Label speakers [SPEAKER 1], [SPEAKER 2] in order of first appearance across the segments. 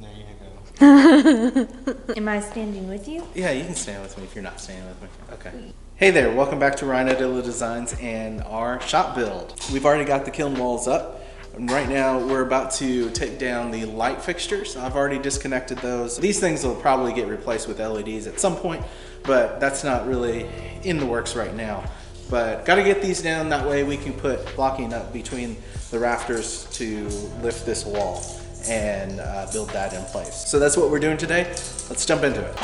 [SPEAKER 1] There you
[SPEAKER 2] go. Am I standing with you?
[SPEAKER 1] Yeah, you can stand with me if you're not standing with me. Okay. Hey there, welcome back to Ryan Adilla Designs and our shop build. We've already got the kiln walls up. And right now we're about to take down the light fixtures. I've already disconnected those. These things will probably get replaced with LEDs at some point, but that's not really in the works right now. But got to get these down, that way we can put blocking up between the rafters to lift this wall and build that in place. So that's what we're doing today. Let's jump into it.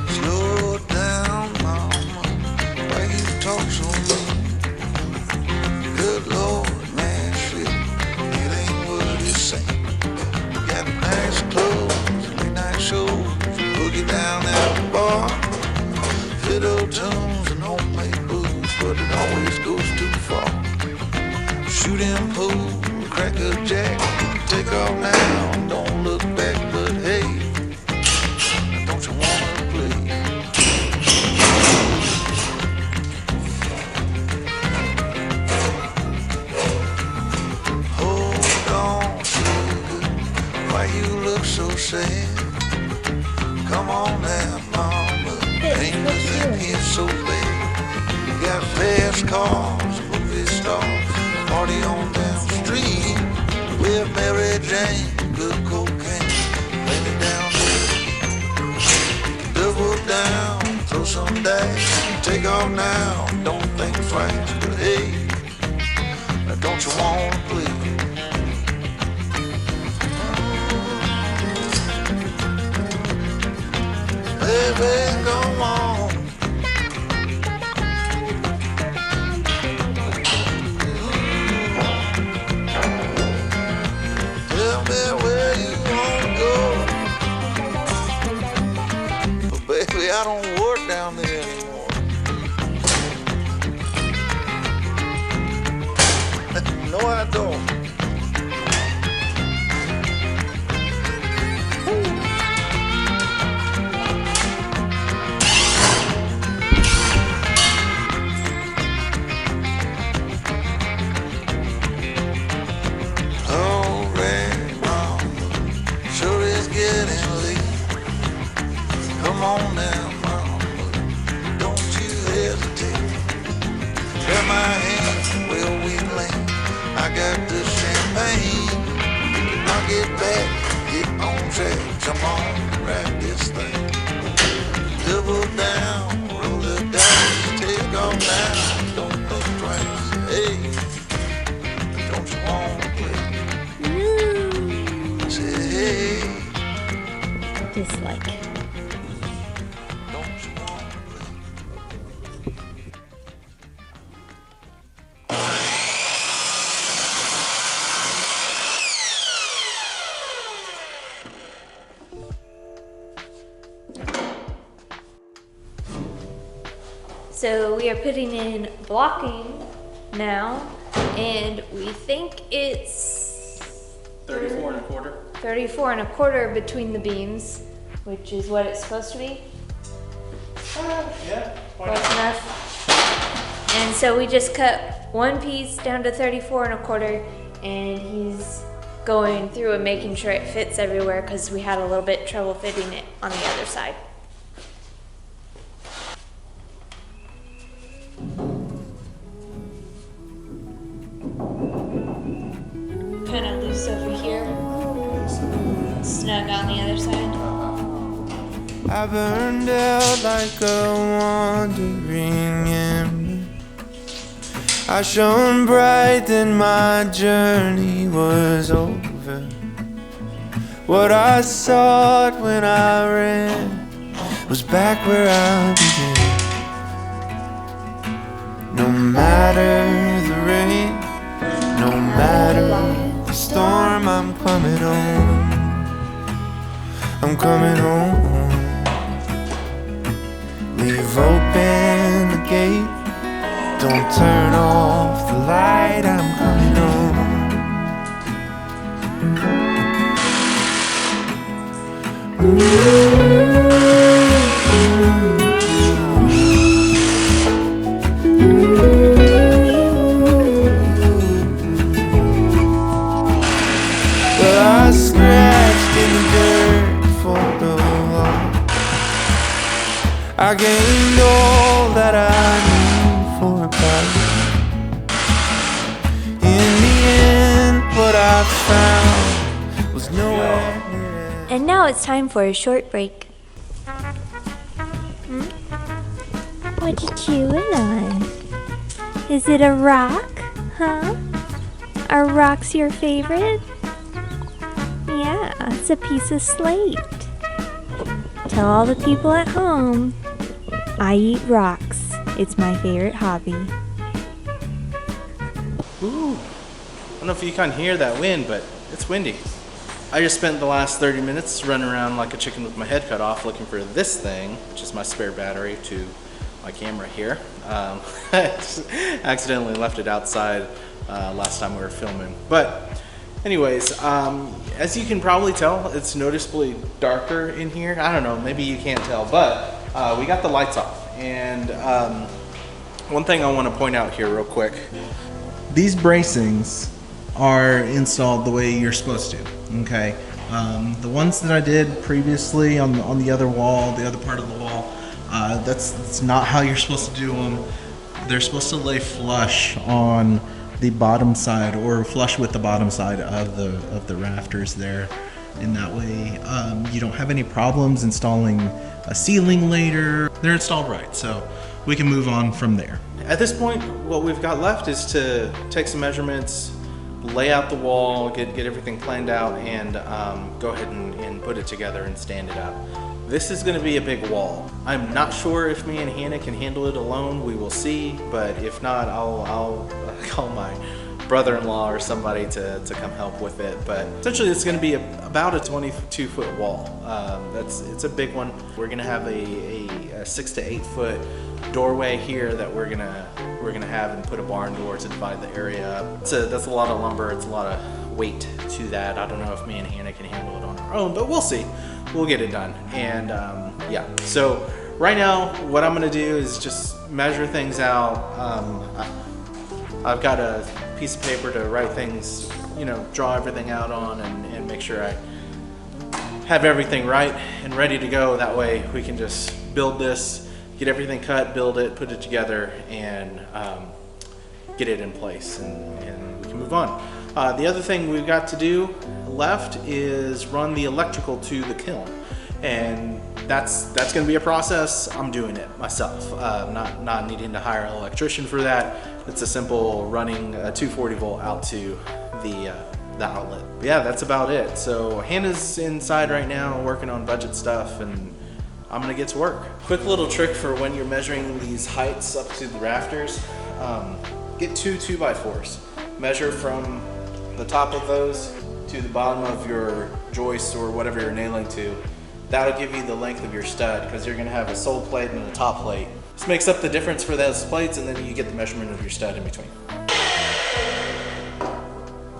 [SPEAKER 3] Slow down, mama, why you talk so mean? Good Lord, man, shit, it ain't what you say. Got nice clothes, late night shows, boogie down at the bar, fiddle tunes and homemade booze, but it always goes too far. Shooting pool, crack a jack, take off now, don't look back, but hey, don't you wanna play? Hold on, sugar, why you look so sad? Come on now, mama, ain't nothing here so bad. You got fast cars, movie stars, party on down the street with Mary Jane, good cocaine, plenty down there. Double down, throw some dice, take off now, don't think twice, but hey, now don't you wanna play? Baby, go on. Tell me where you wanna go. But baby, I don't work down there anymore. No, I don't. Come on now, mama, don't you hesitate. Grab my hand, where we land. I got the champagne. I'll get back, get on track. Come on, grab this thing. Double down, roll the dice, take off now. Don't think twice. Hey, don't you wanna play? Say hey.
[SPEAKER 2] Dislike. So we are putting in blocking now, and we think it's
[SPEAKER 1] 34 and a quarter.
[SPEAKER 2] 34 and a quarter between the beams, which is what it's supposed to be.
[SPEAKER 1] Yeah,
[SPEAKER 2] Close enough. And so we just cut one piece down to 34 and a quarter, and he's going through and making sure it fits everywhere because we had a little bit trouble fitting it on the other side. Kind of loose over here, snug on the other side.
[SPEAKER 4] I burned out like a wandering ember. I shone bright, then my journey was over. What I sought when I ran was back where I began. No matter the rain, no matter the storm, I'm coming home. I'm coming home. Leave open the gate, don't turn off the light, I'm coming home. I gained all that I knew for about you. In the end, what I found was nowhere near.
[SPEAKER 2] And now it's time for a short break. What you chewing on? Is it a rock? Huh? Are rocks your favorite? Yeah, it's a piece of slate. Tell all the people at home, I eat rocks. It's my favorite hobby.
[SPEAKER 1] Ooh. I don't know if you can hear that wind, but it's windy. I just spent the last 30 minutes running around like a chicken with my head cut off looking for this thing, which is my spare battery to my camera here. I just accidentally left it outside last time we were filming. But anyways, as you can probably tell, it's noticeably darker in here. I don't know, maybe you can't tell, but we got the lights off. And one thing I want to point out here real quick. These bracings are installed the way you're supposed to, okay? The ones that I did previously on the other wall, the other part of the wall, that's not how you're supposed to do them. They're supposed to lay flush on the bottom side, or flush with the bottom side of the rafters there. In that way, you don't have any problems installing a ceiling later. They're installed right, so we can move on from there. At this point, what we've got left is to take some measurements, lay out the wall, get everything planned out, and go ahead and put it together and stand it up. This is gonna be a big wall. I'm not sure if me and Hannah can handle it alone. We will see, but if not, I'll call my brother-in-law or somebody to come help with it. But essentially it's gonna be about a 22-foot wall. It's a big one. We're gonna have a 6 to 8 foot doorway here that we're gonna have and put a barn door to divide the area up. That's a lot of lumber. It's a lot of weight to that. I don't know if me and Hannah can handle it on our own, but we'll see. We'll get it done. And yeah, so right now what I'm gonna do is just measure things out. I've got a piece of paper to write things, draw everything out on, and make sure I have everything right and ready to go. That way we can just build this, get everything cut, build it, put it together, and get it in place, and we can move on. The other thing we've got to do left is run the electrical to the kiln, and that's going to be a process. I'm doing it myself, not needing to hire an electrician for that. It's a simple running a 240 volt out to the outlet. But yeah, that's about it. So Hannah's inside right now working on budget stuff, and I'm gonna get to work. Quick little trick for when you're measuring these heights up to the rafters. Get two 2x4s. Measure from the top of those to the bottom of your joist or whatever you're nailing to. That'll give you the length of your stud, because you're gonna have a sole plate and a top plate. This makes up the difference for those plates, and then you get the measurement of your stud in between.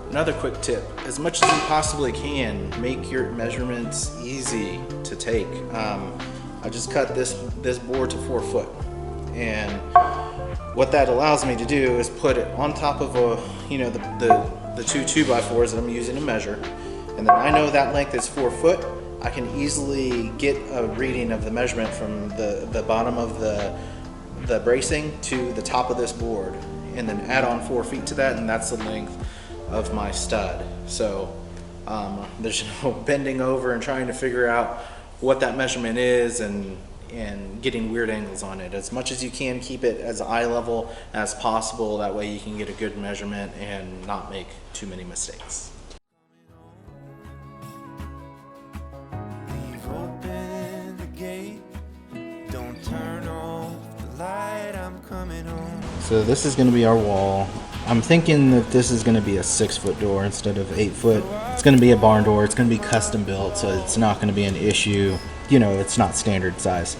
[SPEAKER 1] Another quick tip, as much as you possibly can, make your measurements easy to take. I just cut this board to 4 foot, and what that allows me to do is put it on top of the two 2x4s that I'm using to measure, and then I know that length is 4 foot. I can easily get a reading of the measurement from the bottom of the bracing to the top of this board, and then add on 4 feet to that, and that's the length of my stud. So there's no bending over and trying to figure out what that measurement is and getting weird angles on it. As much as you can, keep it as eye level as possible. That way you can get a good measurement and not make too many mistakes.
[SPEAKER 4] Leave open the gate. Don't turn off the light. I'm coming home.
[SPEAKER 1] So this is going to be our wall. I'm thinking that this is going to be a 6 foot door instead of 8 foot. It's going to be a barn door. It's going to be custom built, so it's not going to be an issue. It's not standard size.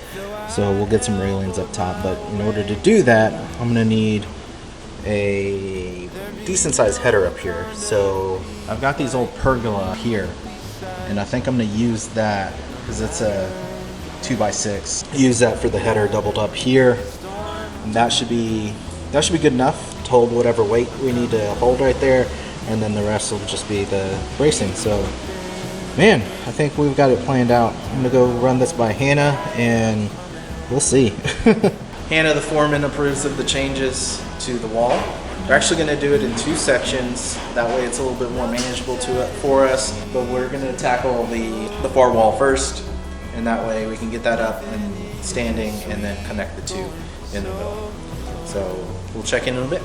[SPEAKER 1] So we'll get some railings up top, but in order to do that, I'm going to need a decent sized header up here. So I've got these old pergola here, and I think I'm going to use that because it's a 2x6. Use that for the header doubled up here. And that should be good enough to hold whatever weight we need to hold right there, and then the rest will just be the bracing. So man, I think we've got it planned out. I'm gonna go run this by Hannah and We'll see. Hannah, the foreman, approves of the changes to the wall. We're actually going to do it in 2 sections. That way it's a little bit more manageable for us. But we're going to tackle the far wall first. And that way we can get that up and standing and then connect the 2 in the middle. So we'll check in a bit.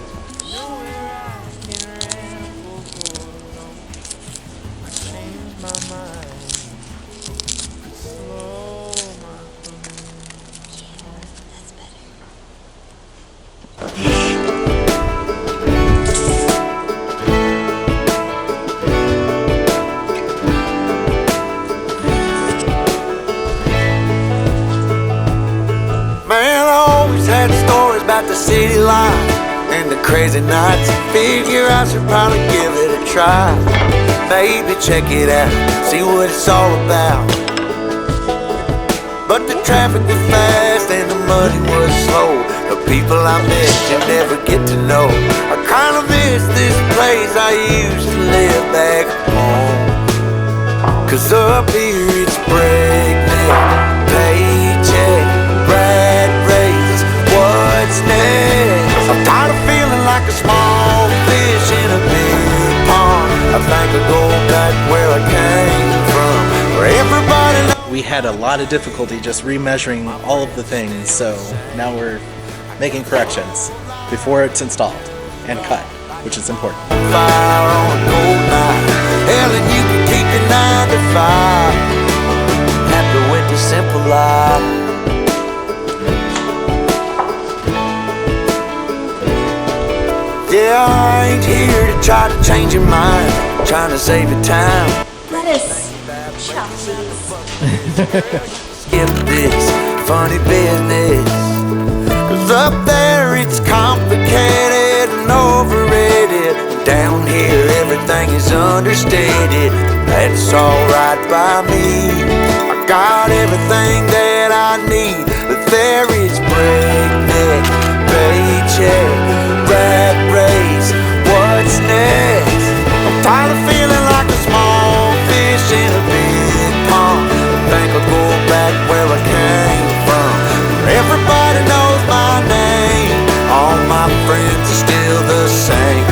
[SPEAKER 3] Man, I always had stories about the city life and the crazy nights. Figure I should probably give it a try. Maybe check it out, see what it's all about. But the traffic was fast and the money was slow. The people I met you never get to know. I kinda miss this place I used to live back home. Cause up here it's breakneck, paycheck, rat race, what's next? I'm tired of feeling like a small fish in a big pond. I think I'll go back where I came from, where everybody knows.
[SPEAKER 1] We had a lot of difficulty just remeasuring all of the things, so now we're making corrections before it's installed and cut, which is important.
[SPEAKER 3] Fire on a cold night. Hell, and you can keep your 9 to 5. Happy with the simple life. Yeah, I ain't here to try to change your mind. I'm trying to save you time.
[SPEAKER 2] Let us chop these.
[SPEAKER 3] Skip this funny business. Cause up there it's complicated and overrated. Down here everything is understated. That's alright by me. I got everything that I need. But there is breakneck, paycheck, rat race, what's next? I'm tired of feeling like a small fish in a big pond. I think I'll go back where I came from, where everybody knows my name. All my friends are still the same.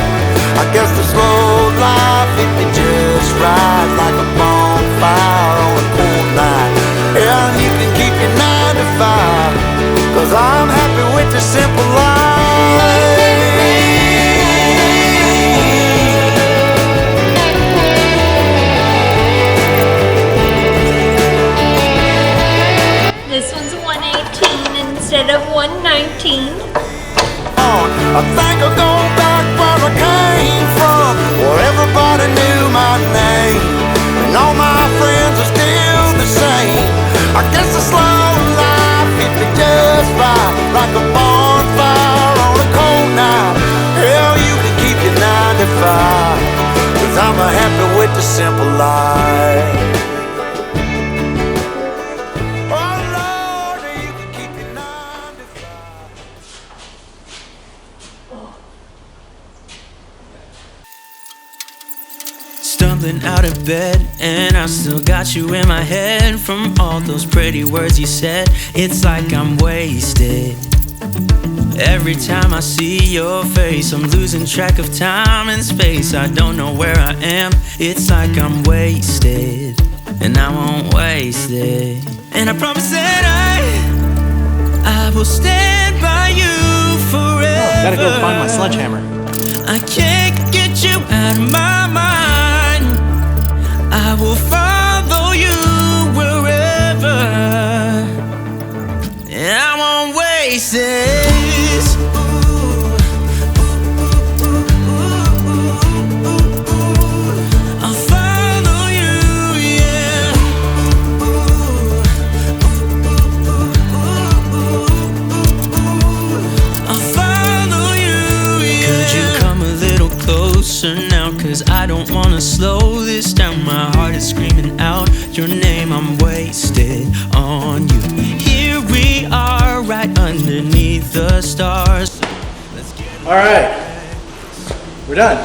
[SPEAKER 3] I guess the slow life hit me just right, like a bonfire on a cold night. Yeah, you can keep your 9 to 5, cause I'm happy with the simple life.
[SPEAKER 2] This one's 118 instead of 119.
[SPEAKER 3] I think I'll go back where I came from, where everybody knew my name, and all my friends are still the same. I guess the slow life hit me just right, like a bonfire on a cold night. Hell, you can keep your 9 to 5, cause I'm happy with the simple life. Oh Lord, you can keep your 9 to 5.
[SPEAKER 5] Stumbling out of bed, and I still got you in my head. From all those pretty words you said, it's like I'm wasted. Every time I see your face, I'm losing track of time and space. I don't know where I am, it's like I'm wasted, and I won't waste it. And I promise that I will stand by you forever.
[SPEAKER 1] Gotta go find my sledgehammer.
[SPEAKER 5] I can't get you out of my mind. I will follow you wherever, and I won't waste this. I'll follow you, yeah. I'll follow you, yeah. Could you come a little closer now? Cause I don't wanna slow this down. My heart is screaming out your name. I'm wasted on you. Here we are, right underneath the stars.
[SPEAKER 1] All right, we're done.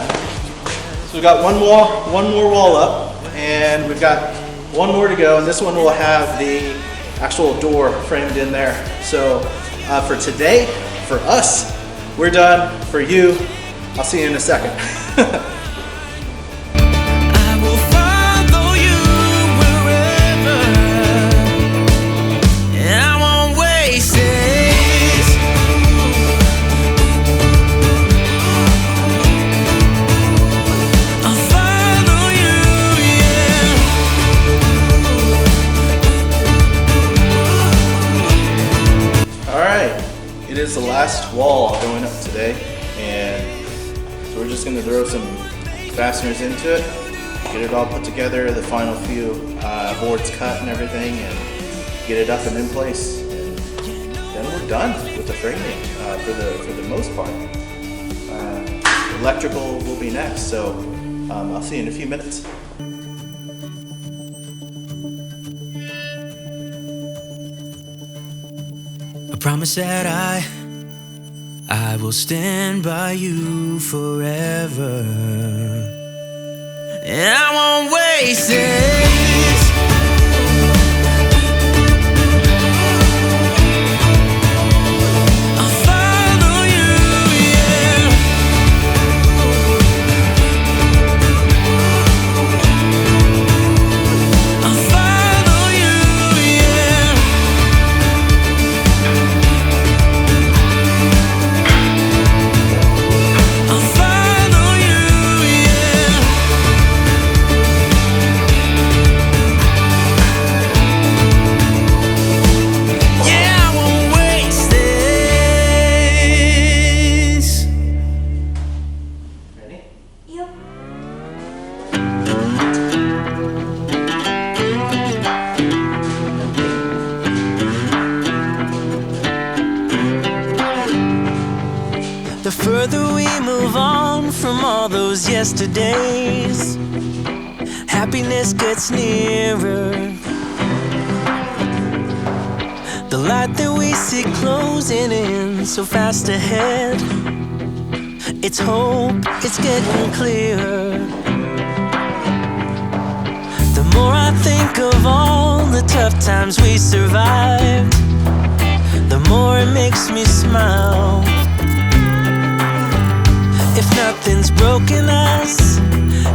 [SPEAKER 1] So we've got one more wall up, and we've got one more to go, and this one will have the actual door framed in there. So for today, for us, we're done. For you, I'll see you in a second.
[SPEAKER 5] I will follow you wherever, and I won't waste this. I'll follow you, yeah.
[SPEAKER 1] All right, it is the last wall going up today, and so we're just gonna throw some fasteners into it, get it all put together, the final few boards cut and everything, and get it up and in place. And then we're done with the framing for the most part. Electrical will be next, so I'll see you in a few minutes.
[SPEAKER 5] I promise that I will stand by you forever, and I won't waste this. I'll follow you, yeah. I'll follow you, yeah. I'll follow you, yeah. Yeah, I won't waste this.
[SPEAKER 1] Ready?
[SPEAKER 2] Yep.
[SPEAKER 5] The further we move on from all those yesterdays, happiness gets nearer. The light that we see closing in so fast ahead, it's hope, it's getting clearer. The more I think of all the tough times we survived, the more it makes me smile. If nothing's broken us,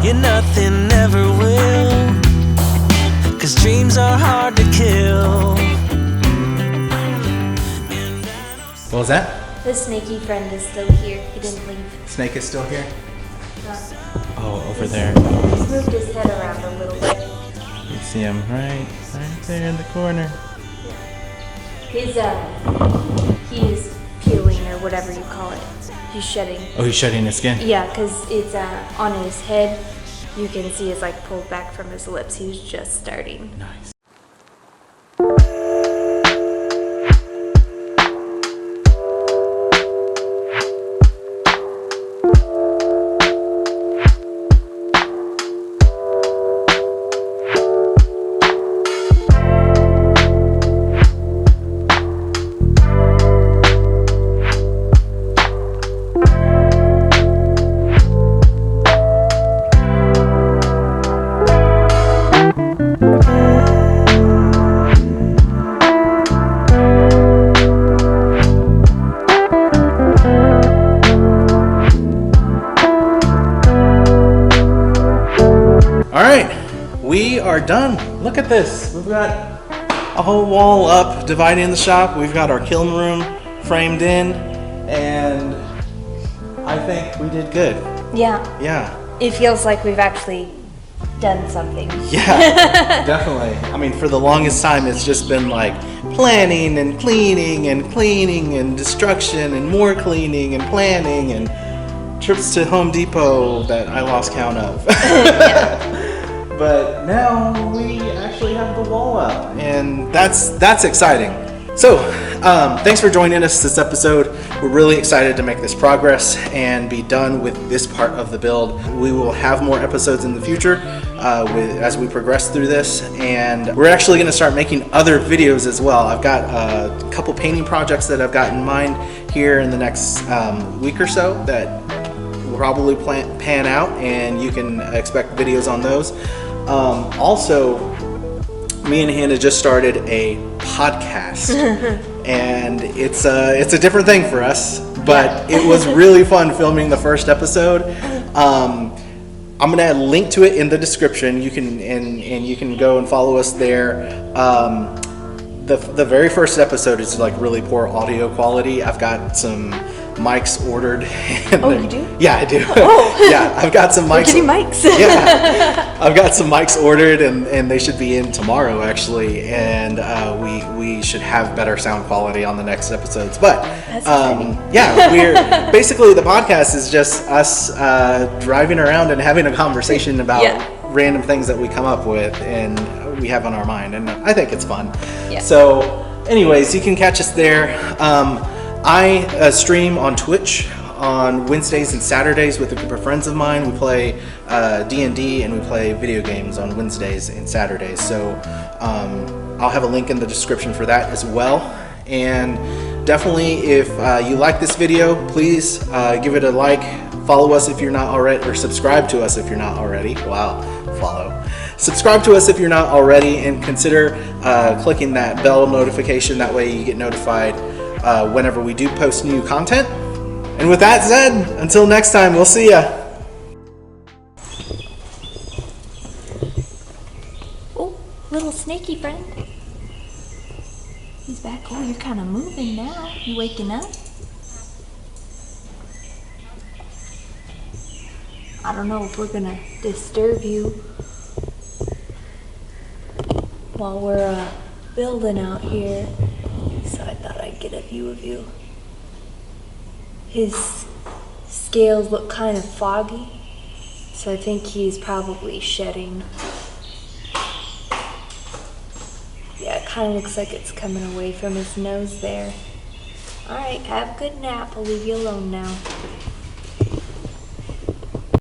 [SPEAKER 5] yeah, nothing ever will. 'Cause dreams are hard to kill.
[SPEAKER 1] What was that?
[SPEAKER 2] The snaky friend is still here. He didn't leave.
[SPEAKER 1] Snake is still here? Oh, over there.
[SPEAKER 2] He's moved his head around a little bit.
[SPEAKER 1] You see him right there in the corner.
[SPEAKER 2] He's peeling or whatever you call it. He's shedding.
[SPEAKER 1] Oh, he's shedding his skin?
[SPEAKER 2] Yeah, because it's on his head. You can see it's like pulled back from his lips. He's just starting.
[SPEAKER 1] Nice. We are done. Look at this. We've got a whole wall up dividing the shop. We've got our kiln room framed in, and I think we did good.
[SPEAKER 2] Yeah.
[SPEAKER 1] Yeah.
[SPEAKER 2] It feels like we've actually done something.
[SPEAKER 1] Yeah, definitely. I mean, for the longest time, it's just been like planning and cleaning and destruction and more cleaning and planning and trips to Home Depot that I lost count of. But now we actually have the wall up, and that's exciting. So, thanks for joining us this episode. We're really excited to make this progress and be done with this part of the build. We will have more episodes in the future as we progress through this, and we're actually going to start making other videos as well. I've got a couple painting projects that I've got in mind here in the next week or so that will probably pan out, and you can expect videos on those. Also, me and Hannah just started a podcast, and it's a different thing for us, but it was really fun filming the first episode. I'm gonna add a link to it in the description. You can and you can go and follow us there. The very first episode is like really poor audio quality. I've got some mics ordered.
[SPEAKER 2] Oh, you do?
[SPEAKER 1] Yeah, I do.
[SPEAKER 2] Oh.
[SPEAKER 1] Yeah, I've got some mics.
[SPEAKER 2] We're getting mics.
[SPEAKER 1] Yeah, I've got some mics ordered, and they should be in tomorrow actually, and we should have better sound quality on the next episodes. But yeah, we're basically, the podcast is just us driving around and having a conversation about random things that we come up with and we have on our mind, and I think it's fun.
[SPEAKER 2] Yeah.
[SPEAKER 1] So anyways, you can catch us there. I stream on Twitch on Wednesdays and Saturdays with a group of friends of mine. We play D&D and we play video games on Wednesdays and Saturdays. So I'll have a link in the description for that as well. And definitely, if you like this video, please give it a like. Follow us if you're not already, or subscribe to us if you're not already. Wow, follow. Subscribe to us if you're not already, and consider clicking that bell notification. That way you get notified whenever we do post new content. And with that said, until next time, we'll see ya.
[SPEAKER 2] Oh, little snaky friend. He's back. Oh, you're kind of moving now. You waking up? I don't know if we're gonna disturb you while we're building out here, so I thought I'd get a view of you. His scales look kind of foggy, so I think he's probably shedding. Yeah, it kind of looks like it's coming away from his nose there. Alright, have a good nap. I'll leave you alone now.